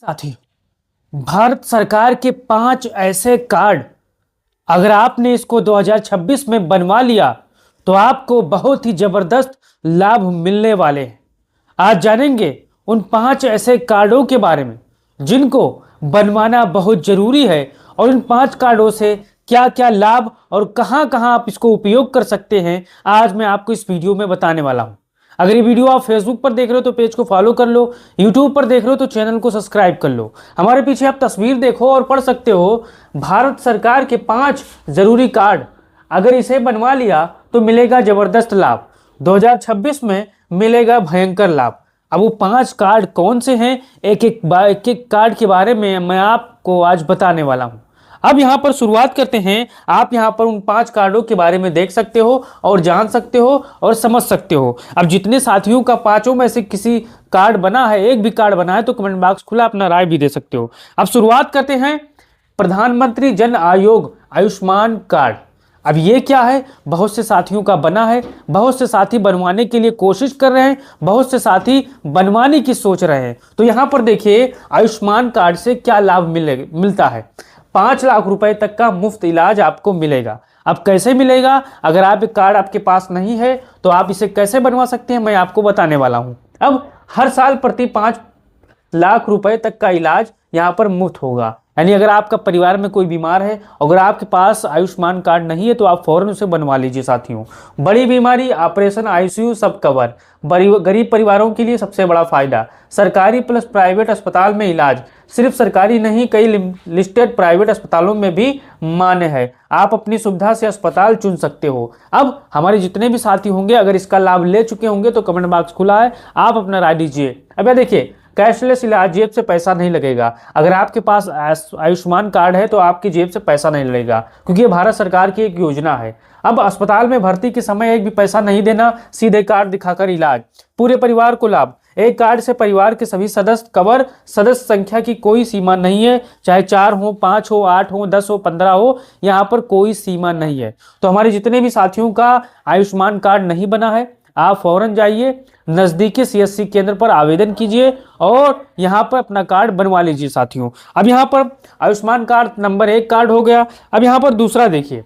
साथियों, भारत सरकार के 5 ऐसे कार्ड अगर आपने इसको 2026 में बनवा लिया तो आपको बहुत ही जबरदस्त लाभ मिलने वाले हैं। आज जानेंगे उन 5 ऐसे कार्डों के बारे में जिनको बनवाना बहुत जरूरी है और इन 5 कार्डों से क्या क्या लाभ और कहां कहां आप इसको उपयोग कर सकते हैं, आज मैं आपको इस वीडियो में बताने वाला हूं। अगर ये वीडियो आप फेसबुक पर देख रहे हो तो पेज को फॉलो कर लो, यूट्यूब पर देख रहे हो तो चैनल को सब्सक्राइब कर लो। हमारे पीछे आप तस्वीर देखो और पढ़ सकते हो, भारत सरकार के 5 जरूरी कार्ड अगर इसे बनवा लिया तो मिलेगा जबरदस्त लाभ, 2026 में मिलेगा भयंकर लाभ। अब वो 5 कार्ड कौन से हैं, एक एक कार्ड के बारे में मैं आपको आज बताने वाला हूं। अब यहां पर शुरुआत करते हैं। आप यहां पर उन 5 कार्डों के बारे में देख सकते हो और जान सकते हो और समझ सकते हो। अब जितने साथियों का 5 में से किसी कार्ड बना है, एक भी कार्ड बना है तो कमेंट बॉक्स खुला, अपना राय भी दे सकते हो। अब शुरुआत करते हैं प्रधानमंत्री जन आयोग आयुष्मान कार्ड। अब ये क्या है, बहुत से साथियों का बना है, बहुत से साथी बनवाने के लिए कोशिश कर रहे हैं, बहुत से साथी बनवाने की सोच रहे हैं। तो यहां पर देखिए आयुष्मान कार्ड से क्या लाभ मिलता है। 5 लाख रुपए तक का मुफ्त इलाज आपको मिलेगा। अब कैसे मिलेगा, अगर आप एक कार्ड आपके पास नहीं है तो आप इसे कैसे बनवा सकते हैं, मैं आपको बताने वाला हूं। अब हर साल प्रति 5 लाख रुपए तक का इलाज यहां पर मुफ्त होगा। यानी अगर आपका परिवार में कोई बीमार है, अगर आपके पास आयुष्मान कार्ड नहीं है तो आप फौरन उसे बनवा लीजिए साथियों। बड़ी बीमारी, ऑपरेशन, आईसीयू सब कवर। गरीब परिवारों के लिए सबसे बड़ा फायदा, सरकारी प्लस प्राइवेट अस्पताल में इलाज। सिर्फ सरकारी नहीं, कई लिस्टेड प्राइवेट अस्पतालों में भी मान्य है। आप अपनी सुविधा से अस्पताल चुन सकते हो। अब हमारे जितने भी साथी होंगे अगर इसका लाभ ले चुके होंगे तो कमेंट बॉक्स खुला है, आप अपना राय दीजिए। अब यह देखिए, कैशलेस इलाज, जेब से पैसा नहीं लगेगा। अगर आपके पास आयुष्मान कार्ड है तो आपकी जेब से पैसा नहीं लगेगा, क्योंकि ये भारत सरकार की एक योजना है। अब अस्पताल में भर्ती के समय एक भी पैसा नहीं देना, सीधे कार्ड दिखाकर इलाज, पूरे परिवार को लाभ। एक कार्ड से परिवार के सभी सदस्य कवर। सदस्य संख्या की कोई सीमा नहीं है, चाहे 4 हो, 5 हो, 8 हो, 10 हो, 15 हो, यहाँ पर कोई सीमा नहीं है। तो हमारे जितने भी साथियों का आयुष्मान कार्ड नहीं बना है, आप फौरन जाइए नजदीकी सीएससी केंद्र पर आवेदन कीजिए और यहां पर अपना कार्ड बनवा लीजिए साथियों। अब यहां पर आयुष्मान कार्ड नंबर 1 कार्ड हो गया। अब यहां पर दूसरा देखिए,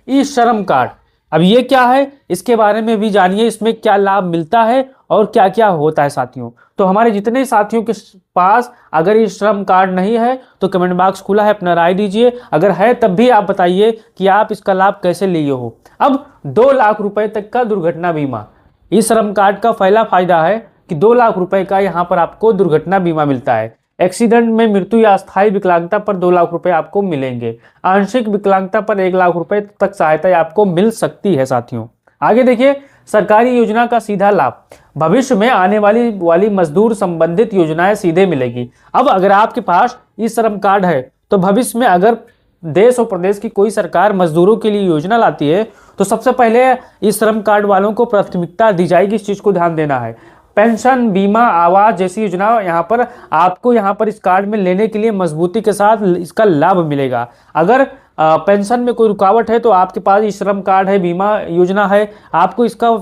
ई श्रम कार्ड। अब ये क्या है, इसके बारे में भी जानिए, इसमें क्या लाभ मिलता है और क्या क्या होता है साथियों। तो हमारे जितने साथियों के पास अगर ई श्रम कार्ड नहीं है तो कमेंट बॉक्स खुला है, अपना राय दीजिए। अगर है तब भी आप बताइए कि आप इसका लाभ कैसे लिए हो। अब 2 लाख रुपए तक का दुर्घटना बीमा। इस श्रम कार्ड का पहला फायदा है कि 2 लाख रुपए का यहां पर आपको दुर्घटना बीमा मिलता है। एक्सीडेंट में मृत्यु या अस्थायी विकलांगता पर 2 लाख रुपए आपको मिलेंगे। आंशिक विकलांगता पर 1 लाख रुपए तक सहायता आपको मिल सकती है साथियों। आगे देखिए, सरकारी योजना का सीधा लाभ। भविष्य में आने वाली मजदूर संबंधित योजनाएं सीधे मिलेगी। अब अगर आपके पास ई श्रम कार्ड है तो भविष्य में अगर देश और प्रदेश की कोई सरकार मजदूरों के लिए योजना लाती है तो सबसे पहले इस श्रम कार्ड वालों को प्राथमिकता दी जाएगी। इस चीज को ध्यान देना है। पेंशन, बीमा, आवास जैसी योजना यहाँ पर आपको यहाँ पर इस कार्ड में लेने के लिए मजबूती के साथ इसका लाभ मिलेगा। अगर पेंशन में कोई रुकावट है तो आपके पास ई श्रम कार्ड है, बीमा योजना है, आपको इसका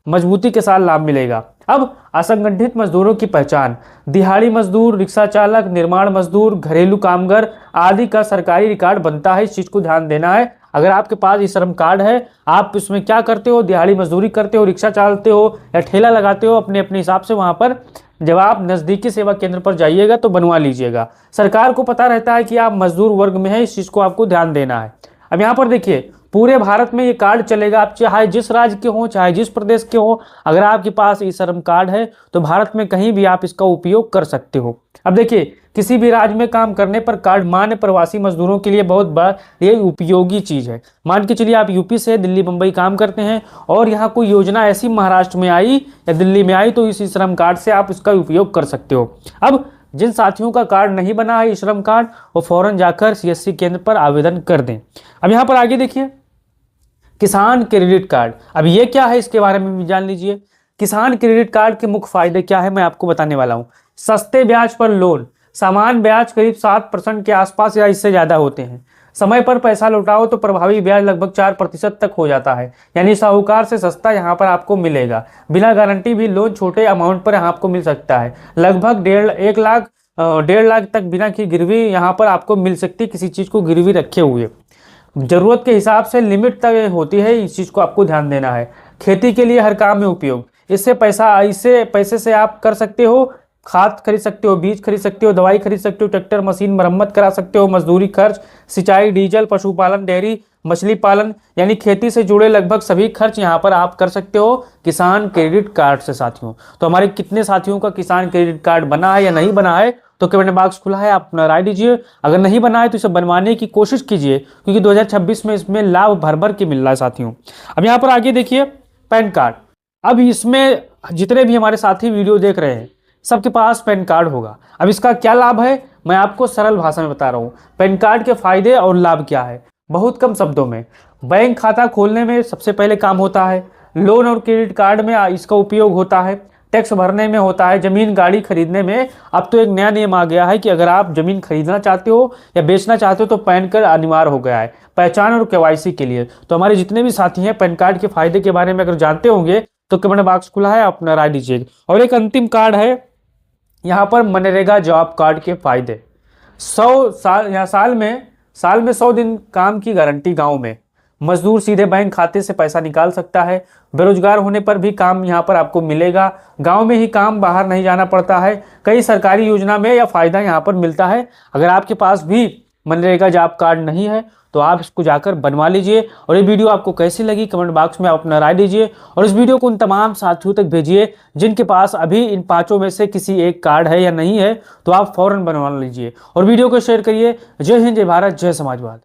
मजबूती के साथ लाभ मिलेगा। अब असंगठित मजदूरों की पहचान, दिहाड़ी मजदूर, रिक्शा चालक, निर्माण मजदूर, घरेलू कामगार आदि का सरकारी रिकॉर्ड बनता है। इस चीज को ध्यान देना है। अगर आपके पास ई श्रम कार्ड है, आप इसमें क्या करते हो, दिहाड़ी मजदूरी करते हो, रिक्शा चलाते हो या ठेला लगाते हो, अपने अपने हिसाब से वहां पर जब आप नजदीकी सेवा केंद्र पर जाइएगा तो बनवा लीजिएगा। सरकार को पता रहता है कि आप मजदूर वर्ग में है, इस चीज को आपको ध्यान देना है। अब यहाँ पर देखिए, पूरे भारत में ये कार्ड चलेगा। आप चाहे जिस राज्य के हो, चाहे जिस प्रदेश के हो, अगर आपके पास ई श्रम कार्ड है तो भारत में कहीं भी आप इसका उपयोग कर सकते हो। अब देखिए, किसी भी राज्य में काम करने पर कार्ड मान्य प्रवासी मजदूरों के लिए बहुत बड़ा ये उपयोगी चीज है। मान के चलिए आप यूपी से दिल्ली, मुंबई काम करते हैं और यहाँ कोई योजना ऐसी महाराष्ट्र में आई या दिल्ली में आई तो इस श्रम कार्ड से आप इसका उपयोग कर सकते हो। अब जिन साथियों का कार्ड नहीं बना है ई श्रम कार्ड, वो फौरन जाकर सीएससी केंद्र पर आवेदन कर दें। अब यहाँ पर आगे देखिए, किसान क्रेडिट कार्ड। अब ये क्या है, इसके बारे में भी जान लीजिए। किसान क्रेडिट कार्ड के मुख्य फायदे क्या है, मैं आपको बताने वाला हूं। सस्ते ब्याज पर लोन, सामान्य ब्याज करीब 7% के आसपास या इससे ज्यादा होते हैं। समय पर पैसा लौटाओ तो प्रभावी ब्याज लगभग 4% तक हो जाता है, यानी साहूकार से सस्ता यहाँ पर आपको मिलेगा। बिना गारंटी भी लोन छोटे अमाउंट पर यहाँ आपको मिल सकता है। लगभग 1.5 लाख 1.5 लाख तक बिना की गिरवी यहाँ पर आपको मिल सकती है, किसी चीज़ को गिरवी रखे हुए। ज़रूरत के हिसाब से लिमिट तक होती है, इस चीज़ को आपको ध्यान देना है। खेती के लिए हर काम में उपयोग, इससे पैसे से आप कर सकते हो, खाद खरीद सकते हो, बीज खरीद सकते हो, दवाई खरीद सकते हो, ट्रैक्टर मशीन मरम्मत करा सकते हो, मजदूरी खर्च, सिंचाई, डीजल, पशुपालन, डेयरी, मछली पालन, यानी खेती से जुड़े लगभग सभी खर्च यहाँ पर आप कर सकते हो किसान क्रेडिट कार्ड से साथियों। तो हमारे कितने साथियों का किसान क्रेडिट कार्ड बना है या नहीं बना है, तो कमेंट बॉक्स खुला है, आप अपना राय दीजिए। अगर नहीं बना है तो इसे बनवाने की कोशिश कीजिए, क्योंकि 2026 में इसमें लाभ भर भर के मिल रहा है साथियों। अब यहाँ पर आगे देखिए पैन कार्ड। अब इसमें जितने भी हमारे साथी वीडियो देख रहे हैं सबके पास पैन कार्ड होगा। अब इसका क्या लाभ है मैं आपको सरल भाषा में बता रहा हूँ। पैन कार्ड के फायदे और लाभ क्या है, बहुत कम शब्दों में। बैंक खाता खोलने में सबसे पहले काम होता है, लोन और क्रेडिट कार्ड में इसका उपयोग होता है, टैक्स भरने में होता है, जमीन गाड़ी खरीदने में। अब तो एक नया नियम आ गया है कि अगर आप जमीन खरीदना चाहते हो या बेचना चाहते हो तो पैन कार्ड अनिवार्य हो गया है पहचान और केवाईसी के लिए। तो हमारे जितने भी साथी हैं पैन कार्ड के फायदे के बारे में अगर जानते होंगे तो कमेंट बॉक्स खुला है, अपना राय दीजिएगा। और एक अंतिम कार्ड है यहाँ पर मनरेगा जॉब कार्ड के फायदे। 100 साल या साल में 100 दिन काम की गारंटी गांव में। मजदूर सीधे बैंक खाते से पैसा निकाल सकता है। बेरोजगार होने पर भी काम यहाँ पर आपको मिलेगा, गांव में ही काम, बाहर नहीं जाना पड़ता है। कई सरकारी योजना में यह फायदा यहाँ पर मिलता है। अगर आपके पास भी मनरेगा जॉब कार्ड नहीं है तो आप इसको जाकर बनवा लीजिए। और ये वीडियो आपको कैसी लगी कमेंट बॉक्स में अपना राय दीजिए, और इस वीडियो को उन तमाम साथियों तक भेजिए जिनके पास अभी इन पांचों में से किसी एक कार्ड है या नहीं है, तो आप फौरन बनवा लीजिए और वीडियो को शेयर करिए। जय हिंद, जय भारत, जय समाजवाद।